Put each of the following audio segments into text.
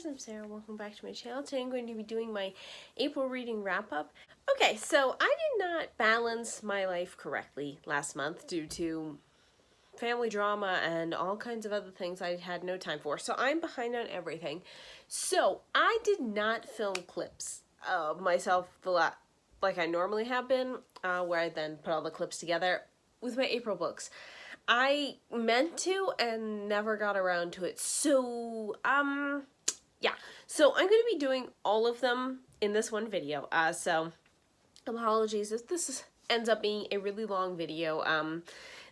guys, I'm Sarah. Welcome back to my channel. Today I'm going to be doing my April reading wrap-up. Okay, so I did not balance my life correctly last month due to family drama and all kinds of other things I had no time for. So I'm behind on everything. So I did not film clips of myself like I normally have been, where I then put all the clips together with my April books. I meant to and never got around to it. So, yeah. So I'm going to be doing all of them in this one video. So apologies if this ends up being a really long video.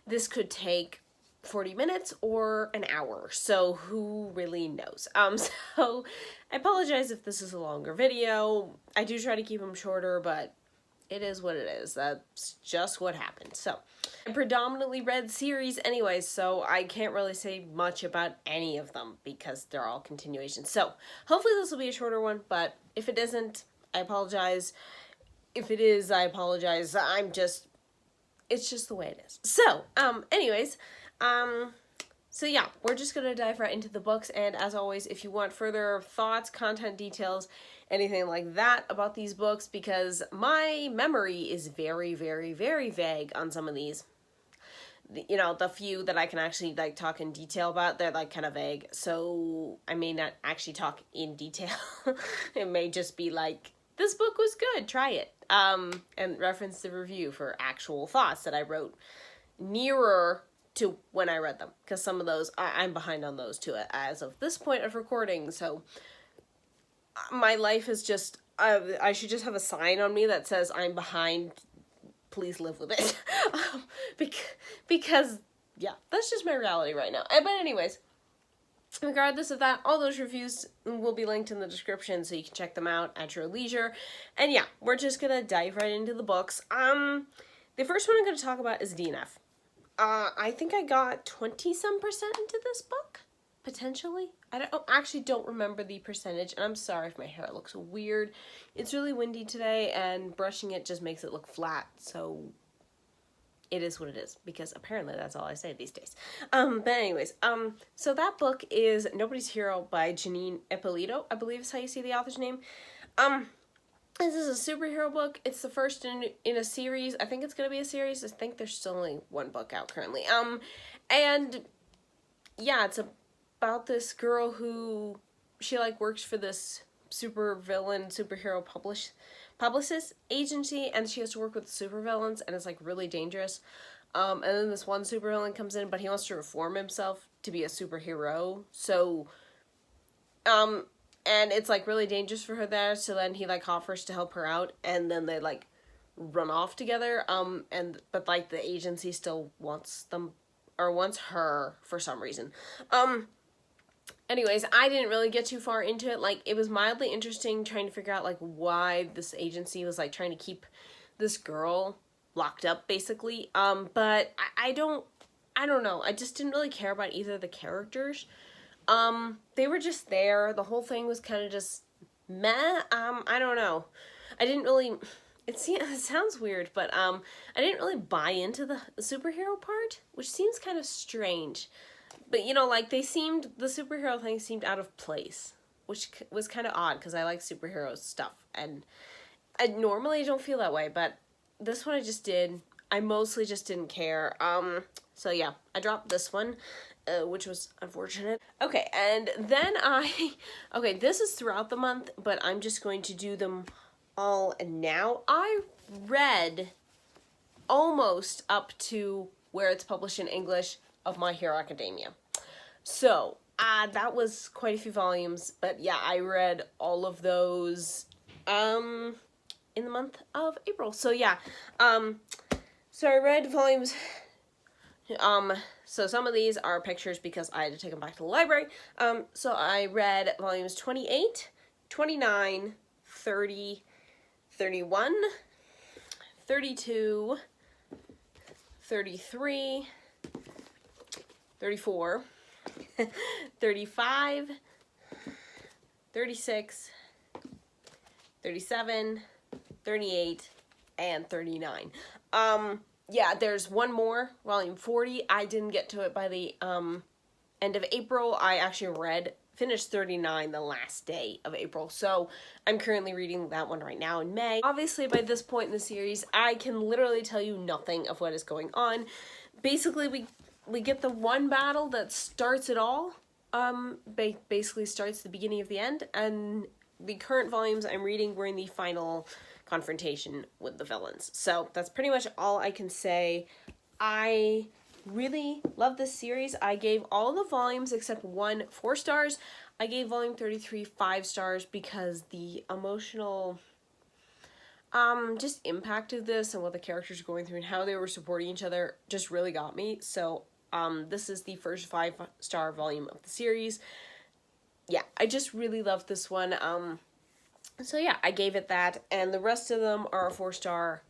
This could take 40 minutes or an hour, so who really knows? So I apologize if this is a longer video. I do try to keep them shorter, but it is what it is. That's just what happened. So I predominantly read series anyways, so I can't really say much about any of them because they're all continuations. So hopefully this will be a shorter one, but if it isn't, I apologize. If it is, I apologize. It's just the way it is. So, anyways, so yeah, we're just gonna dive right into the books, and as always, if you want further thoughts, content details, anything like that about these books, because my memory is very, very, very vague on some of these. You know, the few that I can actually like talk in detail about, they're like kind of vague, so I may not actually talk in detail. It may just be like, this book was good, try it, and reference the review for actual thoughts that I wrote nearer to when I read them, because some of those, I'm behind on those too as of this point of recording, so my life is just, I should just have a sign on me that says I'm behind, please live with it. Because, yeah, that's just my reality right now. But anyways, regardless of that, all those reviews will be linked in the description so you can check them out at your leisure. And yeah, we're just gonna dive right into the books. The first one I'm gonna talk about is DNF. I think I got 20-some% into this book, potentially. I actually don't remember the percentage, and I'm sorry if my hair looks weird. It's really windy today, and brushing it just makes it look flat, so it is what it is, because apparently that's all I say these days. But anyways, so that book is Nobody's Hero by Janine Ippolito, I believe is how you say the author's name. This is a superhero book. It's the first in a series. I think it's gonna be a series. I think there's still only one book out currently. And yeah, it's about this girl who, she like works for this superhero publicist agency, and she has to work with supervillains, and it's like really dangerous. And then this one supervillain comes in, but he wants to reform himself to be a superhero. So, and it's like really dangerous for her there, so then he like offers to help her out, and then they like run off together, but like the agency still wants them, or wants her for some reason. Anyways, I didn't really get too far into it. Like, it was mildly interesting trying to figure out like why this agency was like trying to keep this girl locked up, basically. But I don't know. I just didn't really care about either of the characters. They were just there. The whole thing was kind of just meh. I don't know. I didn't really, it sounds weird, but, I didn't really buy into the superhero part, which seems kind of strange. But, you know, like, the superhero thing seemed out of place, which was kind of odd, because I like superhero stuff, and I normally don't feel that way, but this one I just did. I mostly just didn't care. So yeah, I dropped this one, which was unfortunate. Okay, and then okay, this is throughout the month, but I'm just going to do them all now. I read almost up to where it's published in English of My Hero Academia. So, that was quite a few volumes, but yeah, I read all of those, in the month of April. So yeah, so I read volumes, so some of these are pictures because I had to take them back to the library. So I read volumes 28, 29, 30, 31, 32, 33, 34, 35, 36, 37, 38, and 39. Yeah, there's one more, volume 40. I didn't get to it by the end of April. I actually read finished 39 the last day of April. So I'm currently reading that one right now in May. Obviously, by this point in the series, I can literally tell you nothing of what is going on. Basically, we get the one battle that starts it all. Basically starts the beginning of the end, and the current volumes I'm reading were in the final confrontation with the villains. So that's pretty much all I can say. I really love this series. I gave all the volumes except one 4 stars. I gave volume 33 5 stars because the emotional just impact of this and what the characters are going through and how they were supporting each other just really got me. So this is the first 5-star volume of the series. Yeah, I just really loved this one. So yeah, I gave it that, and the rest of them are a 4-star.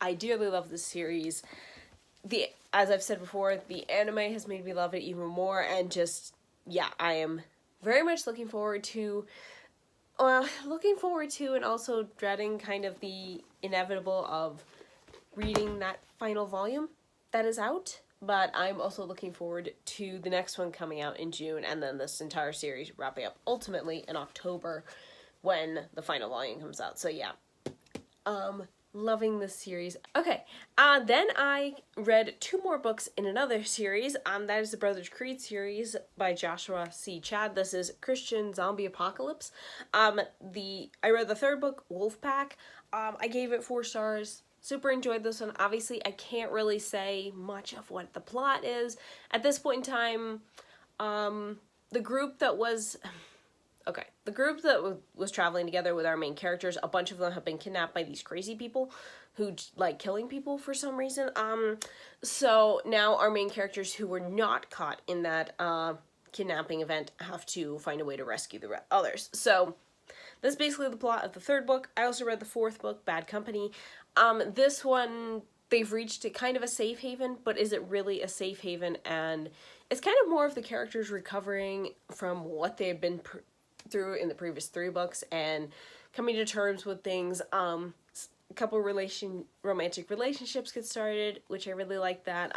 I dearly love this series. As I've said before, the anime has made me love it even more, and just, yeah, I am very much looking forward to and also dreading kind of the inevitable of reading that final volume that is out. But I'm also looking forward to the next one coming out in June, and then this entire series wrapping up ultimately in October when the final volume comes out. So yeah, loving this series. Okay, then I read 2 more books in another series. That is the Brothers Creed series by Joshua C. Chad. This is Christian Zombie Apocalypse. I read the 3rd book, Wolfpack. I gave it 4 stars. Super enjoyed this one. Obviously, I can't really say much of what the plot is. At this point in time, the group that was traveling together with our main characters, a bunch of them have been kidnapped by these crazy people who like killing people for some reason. So now our main characters who were not caught in that kidnapping event have to find a way to rescue the others. So that's basically the plot of the 3rd book. I also read the 4th book, Bad Company. This one, they've reached a kind of a safe haven, but is it really a safe haven? And it's kind of more of the characters recovering from what they've been through in the previous 3 books and coming to terms with things. A couple romantic relationships get started, which I really like that.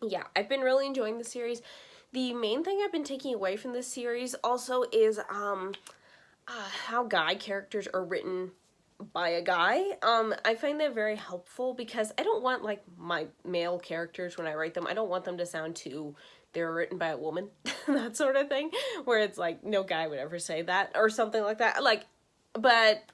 Yeah, I've been really enjoying the series. The main thing I've been taking away from this series also is how guy characters are written by a guy. I find that very helpful because I don't want like my male characters when I write them, I don't want them to sound too, they were written by a woman, that sort of thing, where it's like no guy would ever say that or something like that. But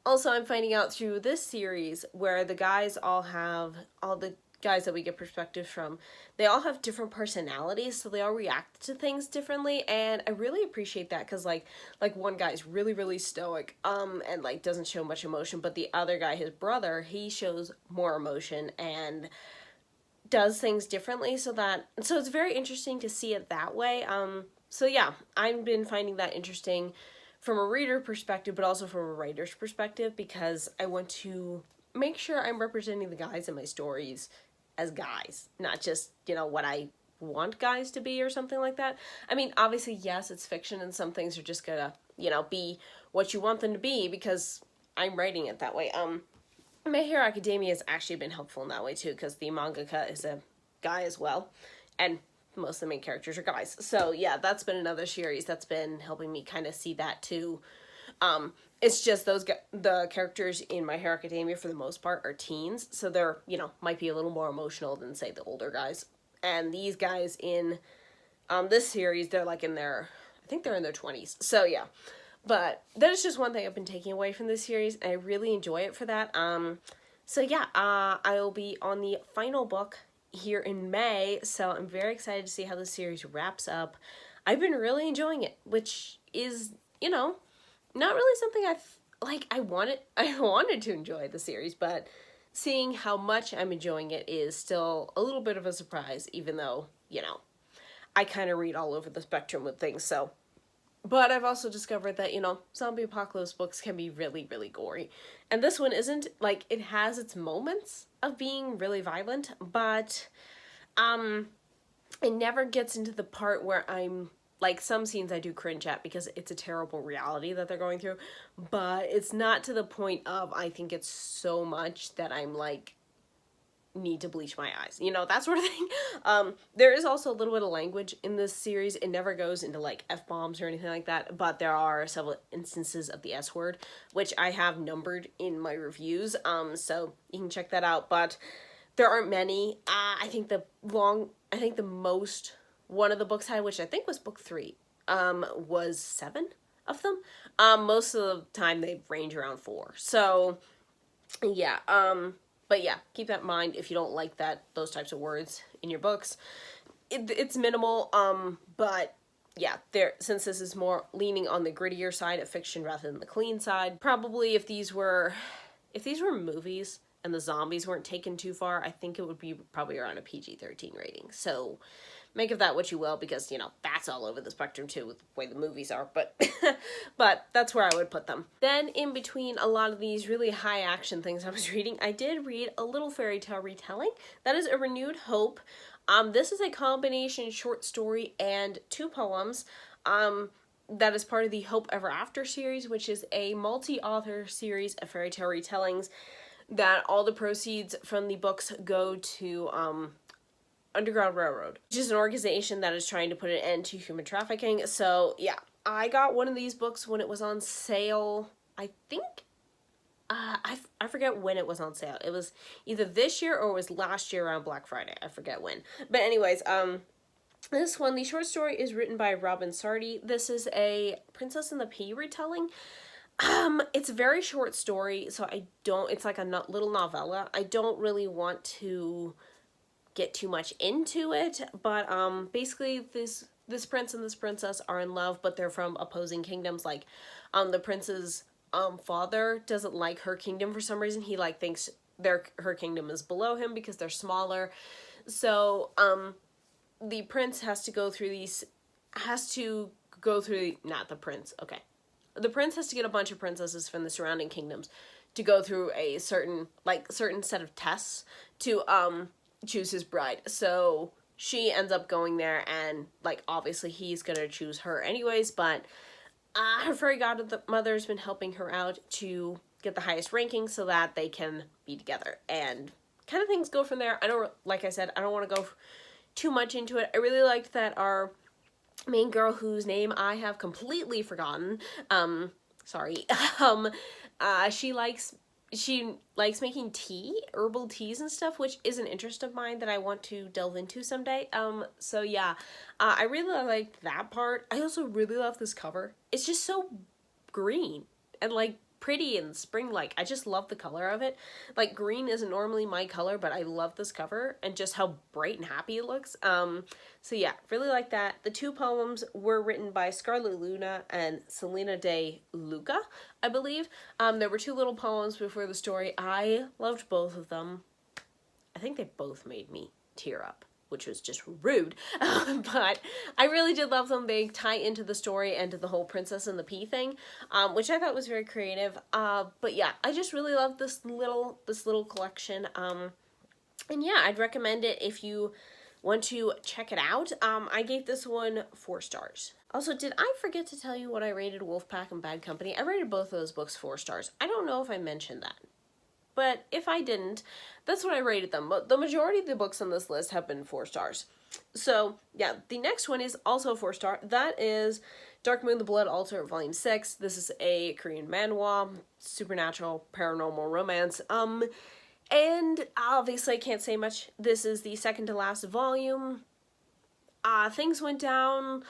also I'm finding out through this series where the guys all the guys that we get perspectives from, they all have different personalities, so they all react to things differently, and I really appreciate that because like one guy's really, really stoic and like doesn't show much emotion, but the other guy, his brother, he shows more emotion and does things differently, so it's very interesting to see it that way. So yeah, I've been finding that interesting from a reader perspective, but also from a writer's perspective, because I want to make sure I'm representing the guys in my stories as guys, not just, what I want guys to be or something like that. I mean, obviously, yes, it's fiction and some things are just gonna, be what you want them to be because I'm writing it that way. My Hero Academia has actually been helpful in that way too, because the mangaka is a guy as well, and most of the main characters are guys. So yeah, that's been another series that's been helping me kind of see that too. It's just the characters in My Hero Academia for the most part are teens, so they're, might be a little more emotional than say the older guys. And these guys in this series, they're like I think they're in their 20s. So yeah, but that is just one thing I've been taking away from this series, and I really enjoy it for that. So yeah, I'll be on the final book here in May, so I'm very excited to see how the series wraps up. I've been really enjoying it, which is, not really something I wanted to enjoy the series, but seeing how much I'm enjoying it is still a little bit of a surprise, even though, I kind of read all over the spectrum with things, so. But I've also discovered that, zombie apocalypse books can be really, really gory. And this one isn't. It has its moments of being really violent, but it never gets into the part where I'm, some scenes I do cringe at because it's a terrible reality that they're going through, but it's not to the point of I think it's so much that I'm need to bleach my eyes, you know, that sort of thing. There is also a little bit of language in this series. It never goes into like F-bombs or anything like that, but there are several instances of the S word, which I have numbered in my reviews, so you can check that out, but there aren't many. I think the most one of the books had, which I think was book 3, was 7 of them. Most of the time they range around 4. So yeah, but yeah, keep that in mind if you don't like those types of words in your books. It's minimal, but yeah, since this is more leaning on the grittier side of fiction rather than the clean side, probably if these were movies and the zombies weren't taken too far, I think it would be probably around a PG-13 rating. So make of that what you will, because, you know, that's all over the spectrum too with the way the movies are, but but that's where I would put them. Then in between a lot of these really high action things I was reading, I did read a little fairy tale retelling. That is A Renewed Hope. This is a combination short story and 2 poems. That is part of the Hope Ever After series, which is a multi-author series of fairy tale retellings that all the proceeds from the books go to Underground Railroad, which is an organization that is trying to put an end to human trafficking. So yeah, I got one of these books when it was on sale. I think I forget when it was on sale. It was either this year or it was last year around Black Friday. I forget when. But anyways, this one, the short story is written by Robin Sardi. This is a Princess and the Pea retelling. It's a very short story, so it's like a little novella. I don't really want to get too much into it, but basically this prince and this princess are in love, but they're from opposing kingdoms. Like the prince's father doesn't like her kingdom for some reason. He like thinks her kingdom is below him because they're smaller. So the prince has to go through not the prince, okay. The prince has to get a bunch of princesses from the surrounding kingdoms to go through a certain set of tests to choose his bride. So she ends up going there, and like obviously he's gonna choose her anyways, but her fairy godmother's been helping her out to get the highest ranking so that they can be together, and kind of things go from there. Like I said, I don't want to go too much into it. I really liked that our main girl, whose name I have completely forgotten, sorry, she likes making herbal teas and stuff, which is an interest of mine that I want to delve into someday. So yeah, I really liked that part. I also really love this cover. It's just so green and like pretty and spring-like. I just love the color of it. Like, green isn't normally my color, but I love this cover and just how bright and happy it looks. So yeah, really like that. The 2 poems were written by Scarlet Luna and Selena de Luca, I believe. There were 2 little poems before the story. I loved both of them. I think they both made me tear up, which was just rude, but I really did love them. They tie into the story and to the whole Princess and the Pea thing, which I thought was very creative. But yeah, I just really love this little collection. And yeah, I'd recommend it if you want to check it out. I gave this one 4 stars. Also, did I forget to tell you what I rated Wolfpack and Bad Company? I rated both of those books 4 stars. I don't know if I mentioned that, but if I didn't, that's what I rated them. But the majority of the books on this list have been 4 stars. So yeah, the next one is also 4 star. That is Dark Moon, the Blood Altar, Volume 6. This is a Korean manhwa, supernatural, paranormal romance. And obviously I can't say much. This is the second to last volume. Things went down.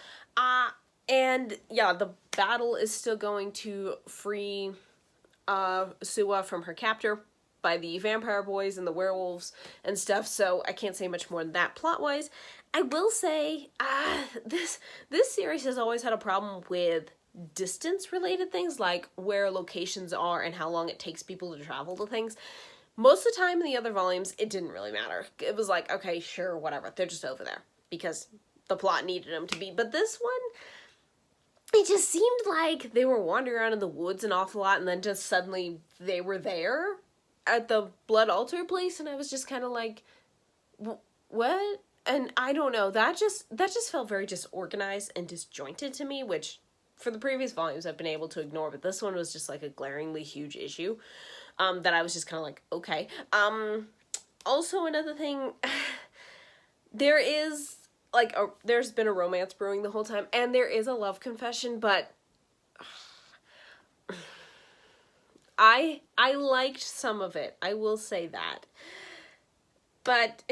And yeah, the battle is still going to free Suwa from her captor by the vampire boys and the werewolves and stuff, so I can't say much more than that plot-wise. I will say, this series has always had a problem with distance-related things, like where locations are and how long it takes people to travel to things. Most of the time in the other volumes, it didn't really matter. It was like, okay, sure, whatever, they're just over there, because the plot needed them to be. But this one, it just seemed like they were wandering around in the woods an awful lot, and then just suddenly they were there at the blood altar place, and I was just kind of like, what? And I don't know, that just felt very disorganized and disjointed to me, which for the previous volumes I've been able to ignore, but this one was just like a glaringly huge issue that I was just kind of like, okay. Also, another thing, there is, like, there's been a romance brewing the whole time, and there is a love confession, but I liked some of it. I will say that. But,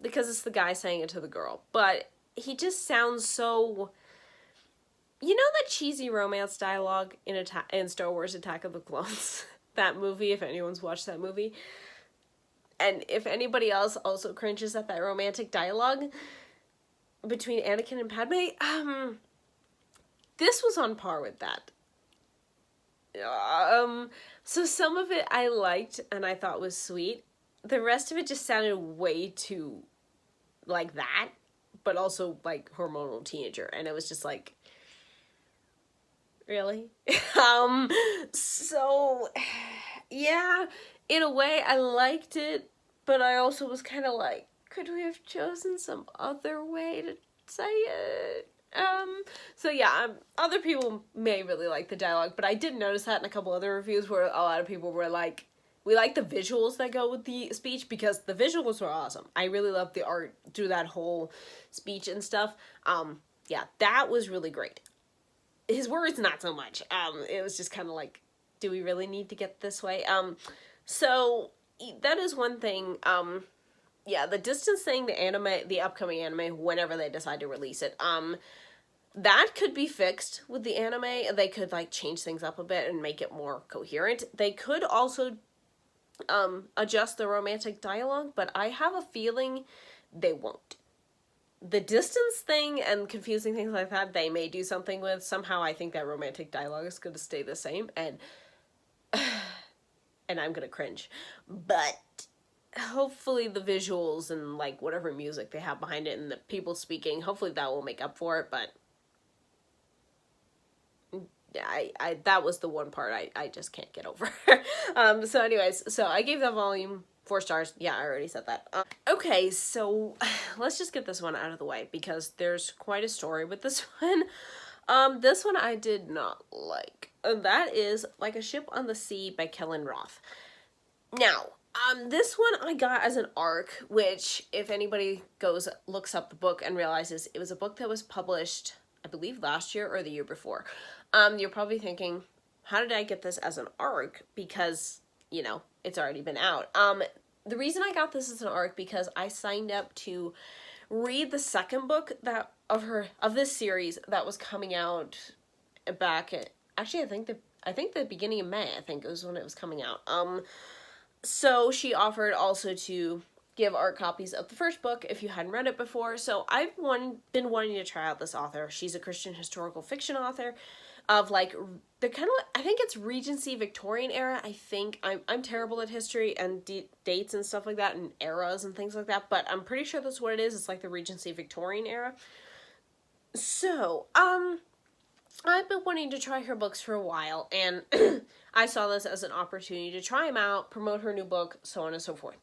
because it's the guy saying it to the girl. But he just sounds so... You know that cheesy romance dialogue in Star Wars Attack of the Clones? That movie, if anyone's watched that movie. And if anybody else also cringes at that romantic dialogue between Anakin and Padme, this was on par with that. So some of it I liked and I thought was sweet. The rest of it just sounded way too like that, but also like hormonal teenager, and it was just like, really? So yeah, in a way I liked it, but I also was kind of like, could we have chosen some other way to say it? So yeah, other people may really like the dialogue, but I did notice that in a couple other reviews where a lot of people were like, we like the visuals that go with the speech, because the visuals were awesome. I really loved the art through that whole speech and stuff. Yeah, that was really great. His words, not so much. It was just kind of like, do we really need to get this way? So that is one thing. Yeah, the distance thing, the upcoming anime, whenever they decide to release it, that could be fixed with the anime. They could, like, change things up a bit and make it more coherent. They could also, adjust the romantic dialogue, but I have a feeling they won't. The distance thing and confusing things like that, they may do something with. Somehow I think that romantic dialogue is going to stay the same, and I'm going to cringe. But hopefully the visuals and, like, whatever music they have behind it and the people speaking, hopefully that will make up for it. But yeah, I that was the one part I just can't get over. So anyways, so I gave that volume 4 stars. Yeah, I already said that. Okay, so let's just get this one out of the way, because there's quite a story with this one. This one I did not like. And that is Like a Ship on the Sea by Kellen Roth. Now, this one I got as an ARC, which, if anybody looks up the book and realizes it was a book that was published, I believe, last year or the year before, you're probably thinking, how did I get this as an ARC? Because, you know, it's already been out. The reason I got this as an ARC, because I signed up to read the second book of this series that was coming out back at, actually, I think the beginning of May, I think it was when it was coming out. So she offered also to give art copies of the first book if you hadn't read it before. So I've been wanting to try out this author. She's a Christian historical fiction author of, like, the kind of, I think it's Regency Victorian era. I think I'm terrible at history and dates and stuff like that, and eras and things like that, but I'm pretty sure that's what it is. It's like the Regency Victorian era. So, I've been wanting to try her books for a while, and I saw this as an opportunity to try them out, promote her new book, so on and so forth.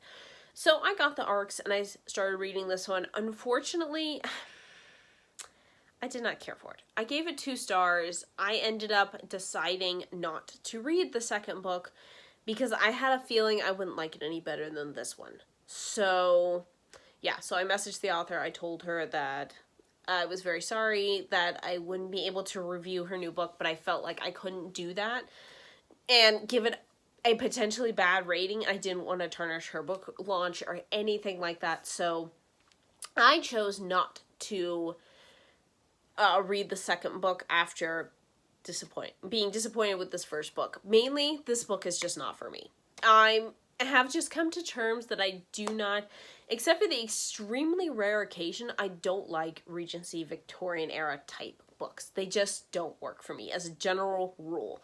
So I got the ARCs, and I started reading this one. Unfortunately, I did not care for it. I gave it 2 stars. I ended up deciding not to read the second book because I had a feeling I wouldn't like it any better than this one. So, yeah, so I messaged the author. I told her that I was very sorry that I wouldn't be able to review her new book, but I felt like I couldn't do that and give it a potentially bad rating. I didn't want to tarnish her book launch or anything like that, so I chose not to read the second book after being disappointed with this first book. Mainly, this book is just not for me. I have just come to terms that I do not, except for the extremely rare occasion, I don't like Regency Victorian era type books. They just don't work for me as a general rule.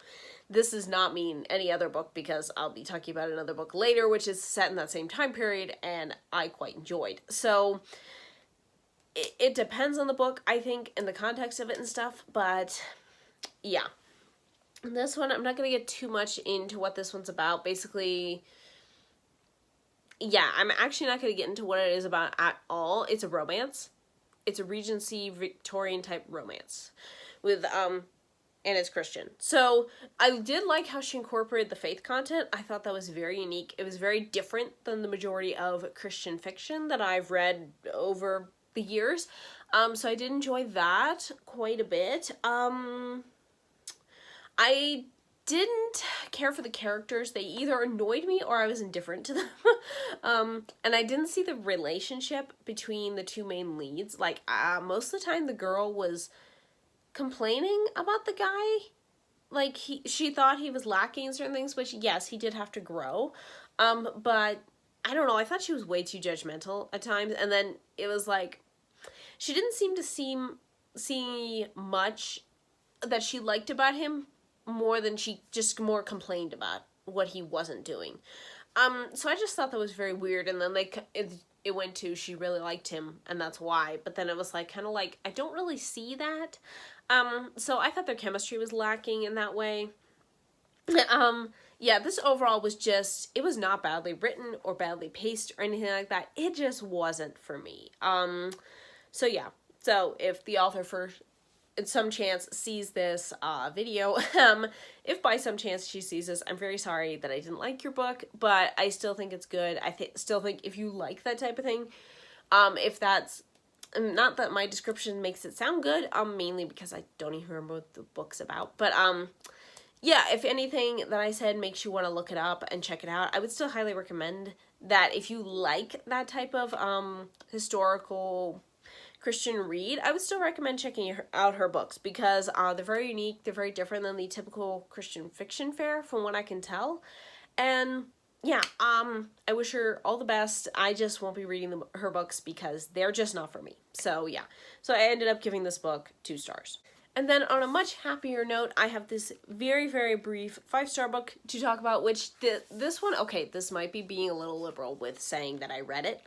This does not mean any other book, because I'll be talking about another book later, which is set in that same time period, and I quite enjoyed. So it depends on the book, I think, in the context of it and stuff, but yeah. This one, I'm not going to get too much into what this one's about. Basically, yeah, I'm actually not going to get into what it is about at all. It's a romance. It's a Regency Victorian type romance with and it's Christian. So I did like how she incorporated the faith content. I thought that was very unique. It was very different than the majority of Christian fiction that I've read over the years. So I did enjoy that quite a bit. I didn't care for the characters. They either annoyed me or I was indifferent to them. And I didn't see the relationship between the two main leads. Like, most of the time the girl was complaining about the guy. Like, she thought he was lacking in certain things, which, yes, he did have to grow. But I don't know, I thought she was way too judgmental at times. And then it was like, she didn't seem to see much that she liked about him, more than she just more complained about what he wasn't doing. So I just thought that was very weird. And then it went to she really liked him and that's why. But then it was like kind of like I don't really see that. So I thought their chemistry was lacking in that way. Yeah, this overall was just, it was not badly written or badly paced or anything like that. It just wasn't for me. So yeah. So if the author in some chance sees this video, if by some chance she sees this, I'm very sorry that I didn't like your book, but I still think it's good. I still think if you like that type of thing, if that's, not that my description makes it sound good, mainly because I don't even remember what the book's about, but yeah, if anything that I said makes you want to look it up and check it out, I would still highly recommend that if you like that type of historical Christian read, I would still recommend checking out her books because they're very unique, they're very different than the typical Christian fiction fare from what I can tell. And yeah, I wish her all the best. I just won't be reading her books because they're just not for me. So yeah, so I ended up giving this book 2 stars. And then on a much happier note, I have this very, very brief 5-star book to talk about, which this one, okay, this might be being a little liberal with saying that I read it.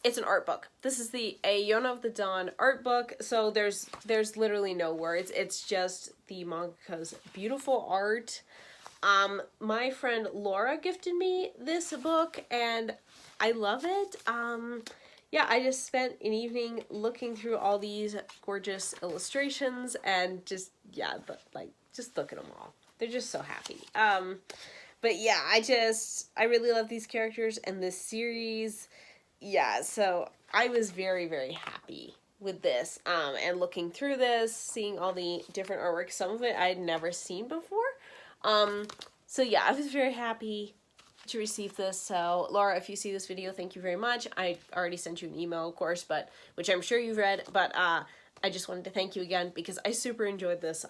It's an art book. This is the Yona of the Dawn art book. So there's literally no words. It's just the mangaka's beautiful art. My friend Laura gifted me this book and I love it. Yeah, I just spent an evening looking through all these gorgeous illustrations and just, yeah, just look at them all. They're just so happy. But yeah, I really love these characters and this series. Yeah, so I was very, very happy with this, and looking through this, seeing all the different artwork. Some of it I had never seen before. So yeah, I was very happy to receive this. So Laura, if you see this video, thank you very much. I already sent you an email, of course, but which I'm sure you've read, but I just wanted to thank you again because I super enjoyed this.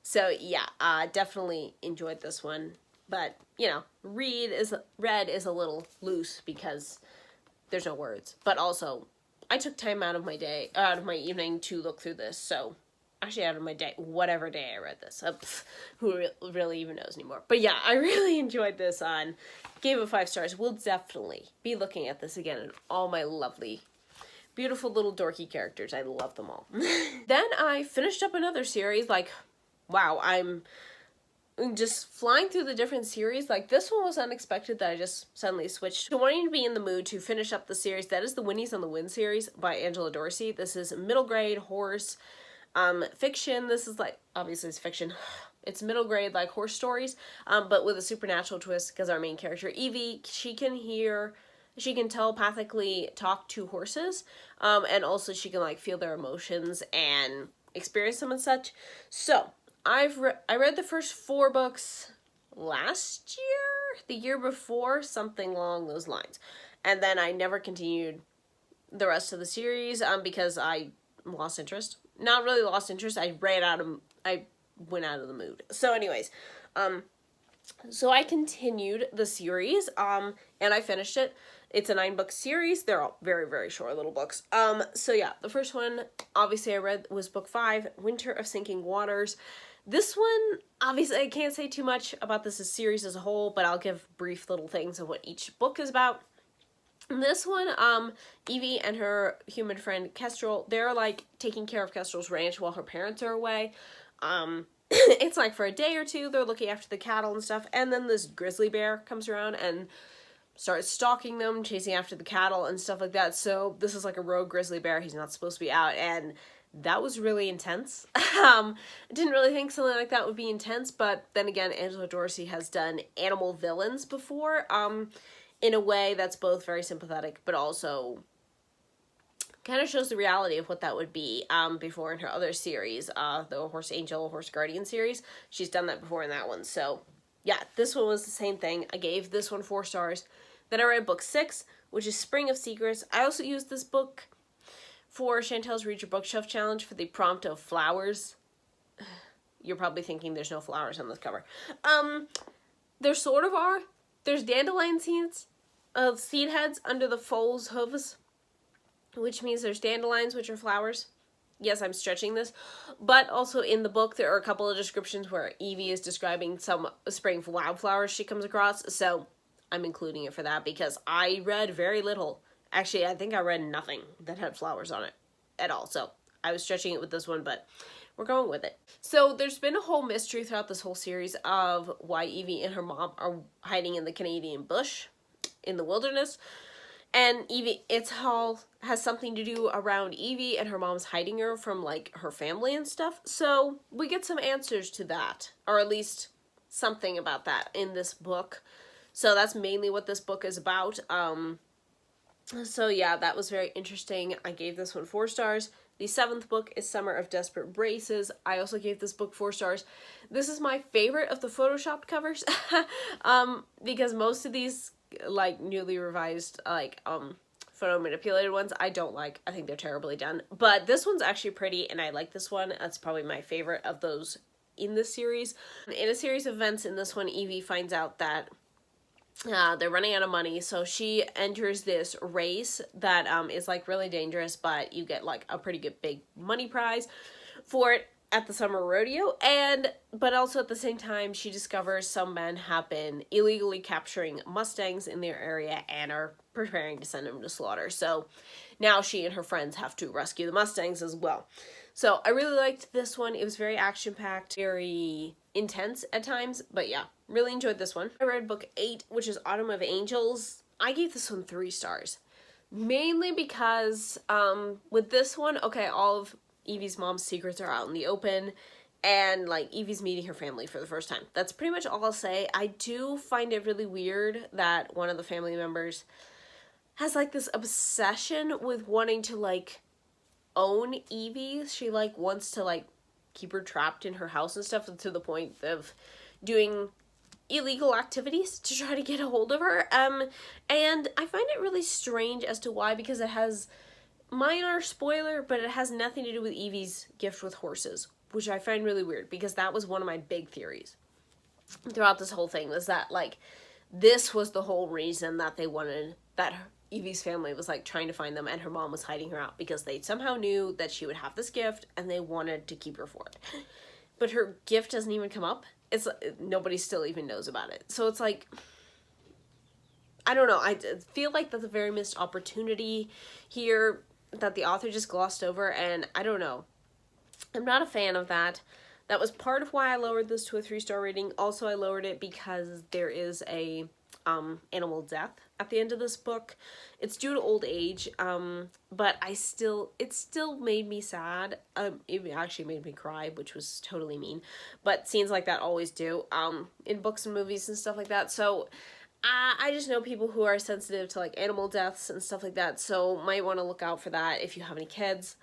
So yeah, definitely enjoyed this one. But, you know, read is a little loose because there's no words. But also, I took time out of my evening to look through this. So, actually out of my day, whatever day I read this. Who really even knows anymore. But yeah, I really enjoyed this. Gave it 5 stars. We'll definitely be looking at this again and all my lovely, beautiful little dorky characters. I love them all. Then I finished up another series. Like, wow, I'm just flying through the different series. Like, this one was unexpected that I just suddenly switched to wanting to be in the mood to finish up the series. That is the Whinnies on the Wind series by Angela Dorsey. This is middle grade horse fiction. This is like, obviously it's fiction. It's middle grade like horse stories, but with a supernatural twist because our main character Evie, she can telepathically talk to horses, and also she can like feel their emotions and experience them and such. So I read the first 4 books last year, the year before, something along those lines. And then I never continued the rest of the series because I lost interest. Not really lost interest, I went out of the mood. So anyways, so I continued the series, and I finished it. It's a 9-book series. They're all very, very short little books. So yeah, the first one, obviously I read, was book 5, Winter of Sinking Waters. This one, obviously, I can't say too much about this series as a whole, but I'll give brief little things of what each book is about. In this one, Evie and her human friend Kestrel, they're like taking care of Kestrel's ranch while her parents are away. It's like for a day or two, they're looking after the cattle and stuff, and then this grizzly bear comes around and starts stalking them, chasing after the cattle and stuff like that. So this is like a rogue grizzly bear. He's not supposed to be out, and That was really intense. I didn't really think something like that would be intense, but then again, Angela Dorsey has done animal villains before, in a way that's both very sympathetic, but also kind of shows the reality of what that would be, before in her other series, the Horse Angel, Horse Guardian series. She's done that before in that one, so yeah, this one was the same thing. I gave this one 4 stars. Then I read book 6, which is Spring of Secrets. I also used this book for Chantel's Read Your Bookshelf Challenge for the prompt of flowers. You're probably thinking there's no flowers on this cover. There sort of are. There's dandelion seeds, seed heads under the foal's hooves, which means there's dandelions, which are flowers. Yes, I'm stretching this. But also in the book, there are a couple of descriptions where Evie is describing some spring wildflowers she comes across. So I'm including it for that because I read very little. Actually, I think I read nothing that had flowers on it at all. So I was stretching it with this one, but we're going with it. So there's been a whole mystery throughout this whole series of why Evie and her mom are hiding in the Canadian bush in the wilderness. And Evie, it's all has something to do around Evie and her mom's hiding her from, like, her family and stuff. So we get some answers to that, or at least something about that in this book. So that's mainly what this book is about. So yeah, that was very interesting. I gave this one 4 stars. The 7th book is Summer of Desperate Braces. I also gave this book 4 stars. This is my favorite of the photoshopped covers, because most of these, like, newly revised, like, photo manipulated ones, I don't like. I think they're terribly done. But this one's actually pretty, and I like this one. That's probably my favorite of those in this series. In a series of events in this one, Evie finds out that they're running out of money, so she enters this race that is, like, really dangerous, but you get, like, a pretty good big money prize for it at the summer rodeo. But also at the same time, she discovers some men have been illegally capturing Mustangs in their area and are preparing to send them to slaughter. So now she and her friends have to rescue the Mustangs as well. So I really liked this one. It was very action-packed, very intense at times, but yeah, really enjoyed this one. I read book 8, which is Autumn of Angels. I gave this one 3 stars. Mainly because, with this one, okay, all of Evie's mom's secrets are out in the open, and, like, Evie's meeting her family for the first time. That's pretty much all I'll say. I do find it really weird that one of the family members has, like, this obsession with wanting to, like, own Evie. She, like, wants to, like, keep her trapped in her house and stuff, to the point of doing illegal activities to try to get a hold of her. And I find it really strange as to why, because it has, minor spoiler, but it has nothing to do with Evie's gift with horses, which I find really weird, because that was one of my big theories throughout this whole thing, was that, like, this was the whole reason that they wanted, that Evie's family was, like, trying to find them, and her mom was hiding her out, because they somehow knew that she would have this gift, and they wanted to keep her for it. But her gift doesn't even come up. It's, nobody still even knows about it. So it's like, I don't know, I feel like that's a very missed opportunity here that the author just glossed over, and I don't know. I'm not a fan of that. That was part of why I lowered this to a 3-star rating. Also, I lowered it because there is a animal death at the end of this book. It's due to old age, but it still made me sad. It actually made me cry, which was totally mean. But scenes like that always do, in books and movies and stuff like that. So I just know people who are sensitive to, like, animal deaths and stuff like that, so might want to look out for that if you have any kids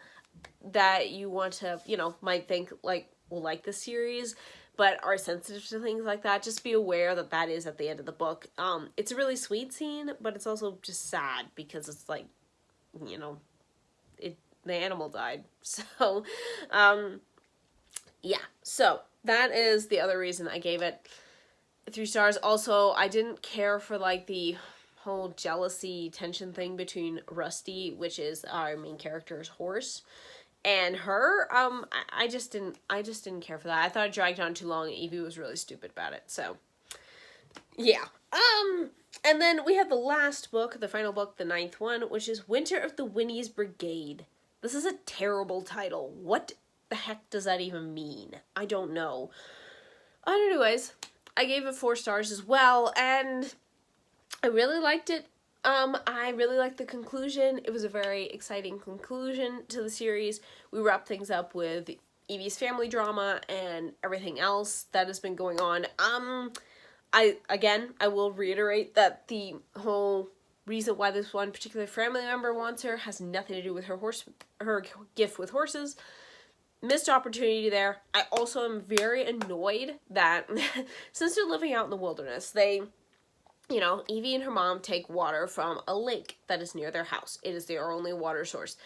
that you want to, you know, might think, like, will like this series, but are sensitive to things like that. Just be aware that that is at the end of the book. It's a really sweet scene, but it's also just sad, because it's like, you know, the animal died. So, yeah. So, that is the other reason I gave it 3 stars. Also, I didn't care for, like, the whole jealousy tension thing between Rusty, which is our main character's horse, and her. I just didn't care for that. I thought it dragged on too long, and Evie was really stupid about it. So, yeah. And then we have the last book, the final book, the 9th one, which is Winter of the Whinnies Brigade. This is a terrible title. What the heck does that even mean? I don't know. Anyways, I gave it 4 stars as well, and I really liked it. I really liked the conclusion. It was a very exciting conclusion to the series. We wrapped things up with Evie's family drama and everything else that has been going on. I will reiterate that the whole reason why this one particular family member wants her has nothing to do with her gift with horses. Missed opportunity there. I also am very annoyed that since they're living out in the wilderness, Evie and her mom take water from a lake that is near their house. It is their only water source.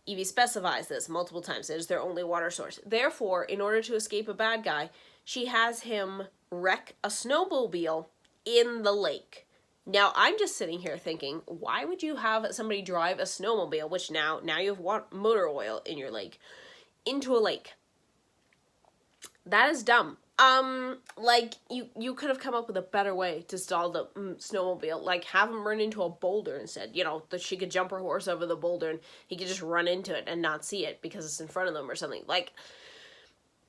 Evie specifies this multiple times. It is their only water source. Therefore, in order to escape a bad guy, she has him wreck a snowmobile in the lake. Now, I'm just sitting here thinking, why would you have somebody drive a snowmobile, which now you have motor oil in your lake, into a lake? That is dumb. Like, you could have come up with a better way to stall the snowmobile. Like, have him run into a boulder instead. That she could jump her horse over the boulder and he could just run into it and not see it because it's in front of them or something. Like,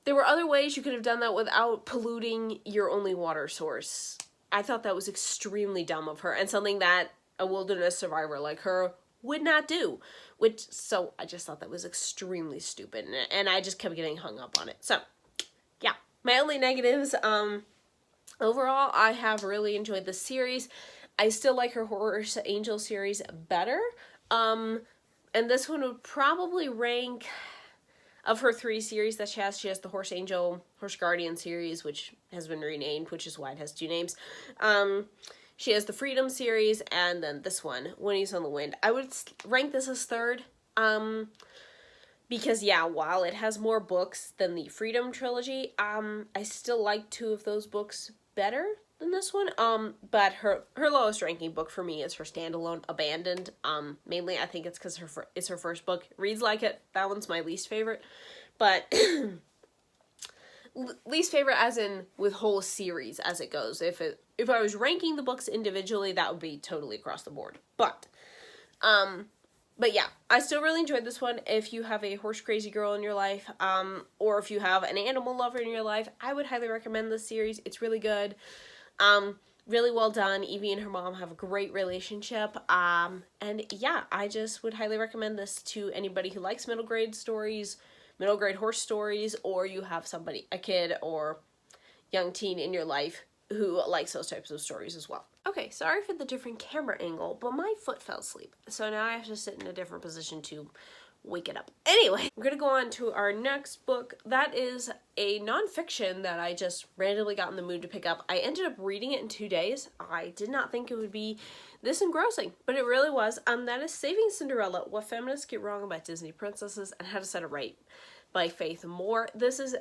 there were other ways you could have done that without polluting your only water source. I thought that was extremely dumb of her and something that a wilderness survivor like her would not do. So I just thought that was extremely stupid, and I just kept getting hung up on it. So, yeah. My only negatives, overall, I have really enjoyed this series. I still like her Horse Angel series better. And this one would probably rank, of her 3 series that she has the Horse Angel, Horse Guardian series, which has been renamed, which is why it has 2 names. She has the Freedom series, and then this one, Whinnies on the Wind. I would rank this as 3rd. Because, yeah, while it has more books than the Freedom trilogy, I still like 2 of those books better than this one. But her lowest ranking book for me is her standalone, Abandoned. Mainly, I think it's because it's her first book. Reads like it. That one's my least favorite. But least favorite as in with whole series as it goes. If I was ranking the books individually, that would be totally across the board. But yeah, I still really enjoyed this one. If you have a horse crazy girl in your life, or if you have an animal lover in your life, I would highly recommend this series. It's really good. Really well done. Evie and her mom have a great relationship. And yeah, I just would highly recommend this to anybody who likes middle grade horse stories, or you have a kid or young teen in your life who likes those types of stories as well. Okay, sorry for the different camera angle, but my foot fell asleep. So now I have to sit in a different position to wake it up. Anyway, we're gonna go on to our next book. That is a nonfiction that I just randomly got in the mood to pick up. I ended up reading it in 2 days. I did not think it would be this engrossing, but it really was. That is Saving Cinderella, What Feminists Get Wrong About Disney Princesses and How to Set It Right by Faith Moore. This is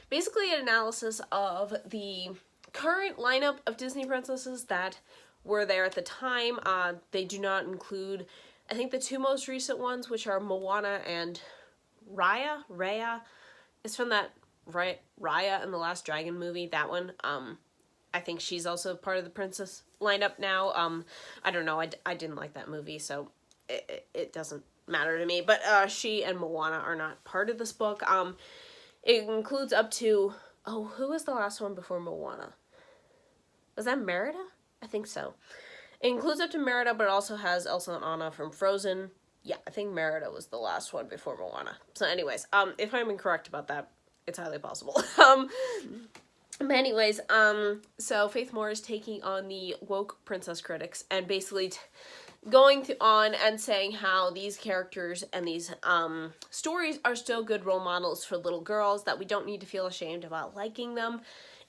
basically an analysis of the current lineup of Disney princesses that were there at the time. They do not include, I think, the 2 most recent ones, which are Moana and Raya. It's from that Raya and the Last Dragon movie, that one. I think she's also part of the princess lineup now. I don't know, I didn't like that movie, so it doesn't matter to me. But she and Moana are not part of this book. It includes up to, who was the last one before Moana? Was that Merida? I think so. It includes up to Merida, but it also has Elsa and Anna from Frozen. Yeah, I think Merida was the last one before Moana. So anyways, if I'm incorrect about that, it's highly possible. But anyways, so Faith Moore is taking on the woke princess critics and basically going on and saying how these characters and these stories are still good role models for little girls, that we don't need to feel ashamed about liking them.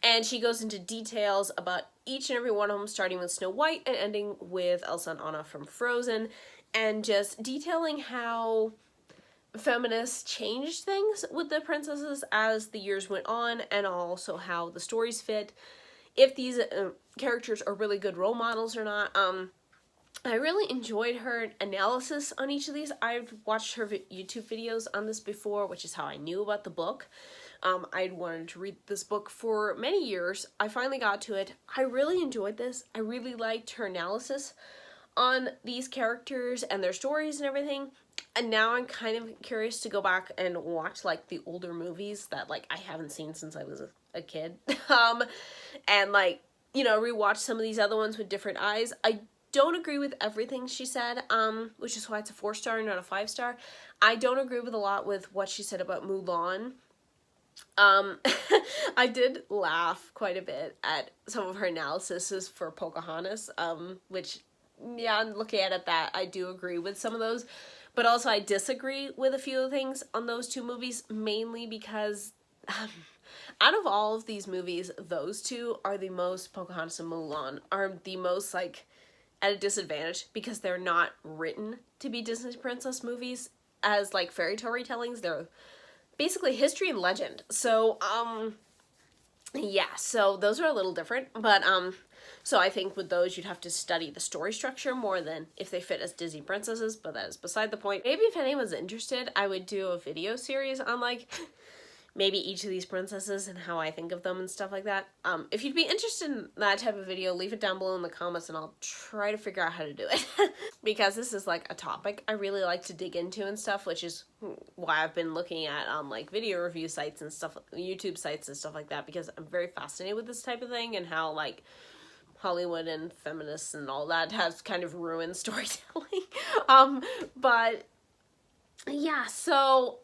And she goes into details about each and every one of them, starting with Snow White and ending with Elsa and Anna from Frozen, and just detailing how feminists changed things with the princesses as the years went on, and also how the stories fit, if these characters are really good role models or not. I really enjoyed her analysis on each of these. I've watched her YouTube videos on this before, which is how I knew about the book. I'd wanted to read this book for many years. I finally got to it. I really enjoyed this. I really liked her analysis on these characters and their stories and everything. And now I'm kind of curious to go back and watch, like, the older movies that, like, I haven't seen since I was a kid. And, like, rewatch some of these other ones with different eyes. I don't agree with everything she said, which is why it's a 4-star, not a 5-star. I don't agree with a lot with what she said about Mulan. I did laugh quite a bit at some of her analyses for Pocahontas, which, yeah, looking at it, that I do agree with some of those, but also I disagree with a few of the things on those two movies, mainly because out of all of these movies, those two are the most, Pocahontas and Mulan, are the most, like, at a disadvantage because they're not written to be Disney princess movies as, like, fairy tale retellings. They're basically history and legend. So, yeah, so those are a little different, but, so I think with those you'd have to study the story structure more than if they fit as Disney princesses, but that is beside the point. Maybe if anyone's interested, I would do a video series on, like, maybe each of these princesses and how I think of them and stuff like that. If you'd be interested in that type of video, leave it down below in the comments and I'll try to figure out how to do it. Because this is, like, a topic I really like to dig into and stuff, which is why I've been looking at, like, video review sites and stuff, YouTube sites and stuff like that, because I'm very fascinated with this type of thing and how, like, Hollywood and feminists and all that has kind of ruined storytelling. But, yeah, so,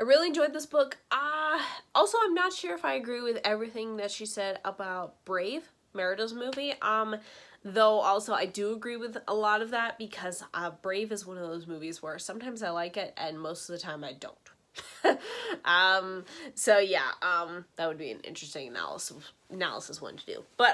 I really enjoyed this book. Also, I'm not sure if I agree with everything that she said about Brave, Merida's movie. Though also I do agree with a lot of that because Brave is one of those movies where sometimes I like it and most of the time I don't. So yeah, that would be an interesting analysis one to do. But,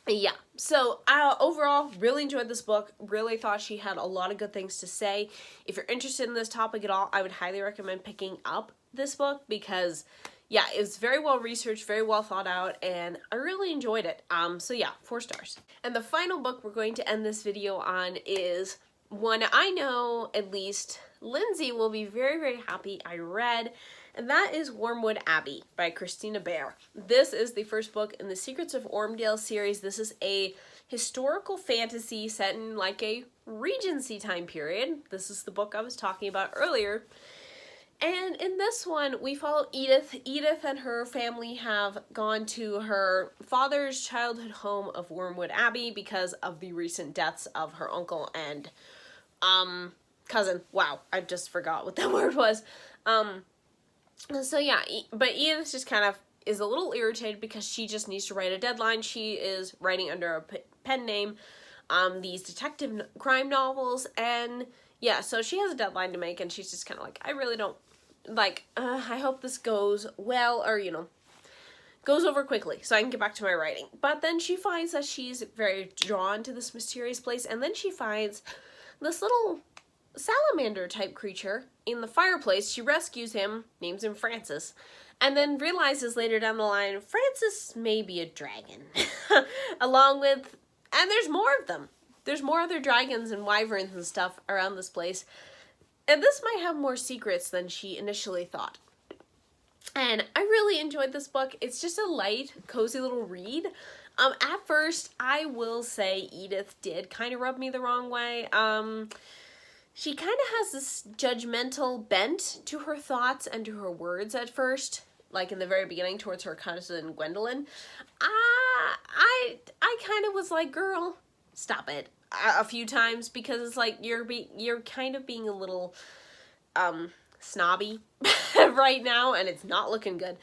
yeah, so overall, really enjoyed this book. Really thought she had a lot of good things to say. If you're interested in this topic at all, I would highly recommend picking up this book because, yeah, it was very well researched, very well thought out, and I really enjoyed it. So yeah, 4 stars. And the final book we're going to end this video on is one I know at least Lindsay will be very, very happy I read, and that is Wormwood Abbey by Christina Bear. This is the first book in the Secrets of Ormdale series. This is a historical fantasy set in, like, a Regency time period. This is the book I was talking about earlier. And in this one, we follow Edith. Edith and her family have gone to her father's childhood home of Wormwood Abbey because of the recent deaths of her uncle and cousin. Wow, I just forgot what that word was. So yeah, but Edith just kind of is a little irritated because she just needs to write a deadline. She is writing under a pen name these detective crime novels, and yeah, so she has a deadline to make, and she's just kind of like, I really don't, like, I hope this goes well, or, you know, goes over quickly so I can get back to my writing. But then she finds that she's very drawn to this mysterious place, and then she finds this little salamander type creature in the fireplace. She rescues him, names him Francis, and then realizes later down the line Francis may be a dragon. Along with, and there's more of them. There's more other dragons and wyverns and stuff around this place. And this might have more secrets than she initially thought. And I really enjoyed this book. It's just a light, cozy little read. At first, I will say Edith did kind of rub me the wrong way. She kind of has this judgmental bent to her thoughts and to her words at first, like in the very beginning towards her cousin Gwendolyn. I kind of was like, girl, stop it, a few times, because it's like you're kind of being a little snobby right now, and it's not looking good.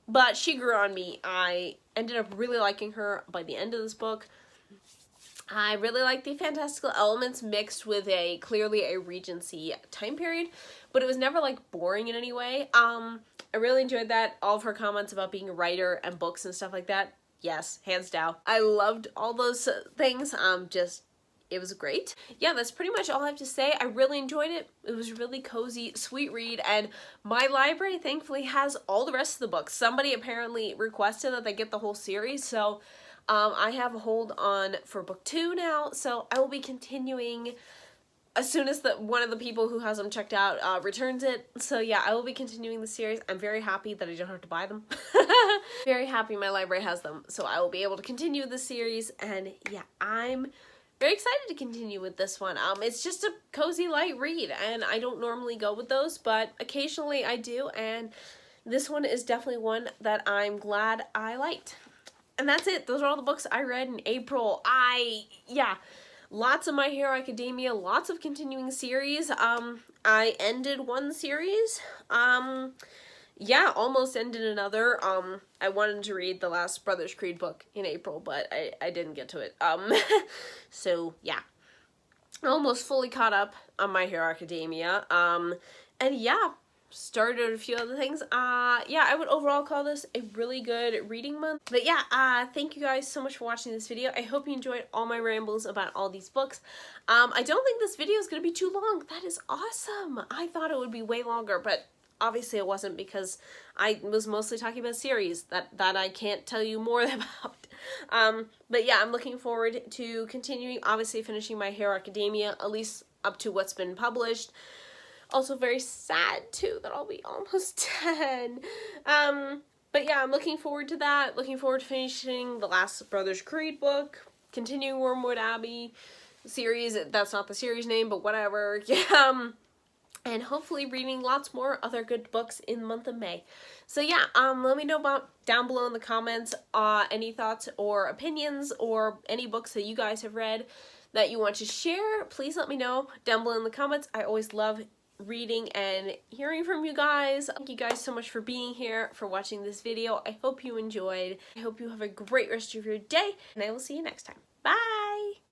But she grew on me. I ended up really liking her by the end of this book. I really like the fantastical elements mixed with clearly a Regency time period, but it was never, like, boring in any way. I really enjoyed that. All of her comments about being a writer and books and stuff like that, yes, hands down. I loved all those things. It was great. Yeah, that's pretty much all I have to say. I really enjoyed it. It was a really cozy, sweet read, and my library thankfully has all the rest of the books. Somebody apparently requested that they get the whole series, so I have a hold on for book 2 now, so I will be continuing as soon as one of the people who has them checked out returns it. So yeah, I will be continuing the series. I'm very happy that I don't have to buy them. Very happy my library has them, so I will be able to continue the series, and yeah, I'm very excited to continue with this one. It's just a cozy light read, and I don't normally go with those, but occasionally I do, and this one is definitely one that I'm glad I liked. And that's it. Those are all the books I read in April. Yeah, lots of My Hero Academia, lots of continuing series. I ended one series. Yeah, almost ended another. I wanted to read the last Brothers Creed book in April, but I didn't get to it. So yeah, almost fully caught up on My Hero Academia. And yeah, started a few other things. Yeah, I would overall call this a really good reading month. But yeah, thank you guys so much for watching this video. I hope you enjoyed all my rambles about all these books. I don't think this video is going to be too long. That is awesome. I thought it would be way longer, but obviously it wasn't, because I was mostly talking about series that I can't tell you more about. But yeah, I'm looking forward to continuing, obviously finishing My Hero Academia, at least up to what's been published. Also very sad too that I'll be almost 10. But yeah, I'm looking forward to that. Looking forward to finishing the last Brothers Creed book, continuing Wormwood Abbey series. That's not the series name, but whatever. Yeah. And hopefully reading lots more other good books in the month of May. So yeah, let me know about down below in the comments any thoughts or opinions or any books that you guys have read that you want to share. Please let me know down below in the comments. I always love reading and hearing from you guys. Thank you guys so much for being here, for watching this video. I hope you enjoyed. I hope you have a great rest of your day, and I will see you next time. Bye!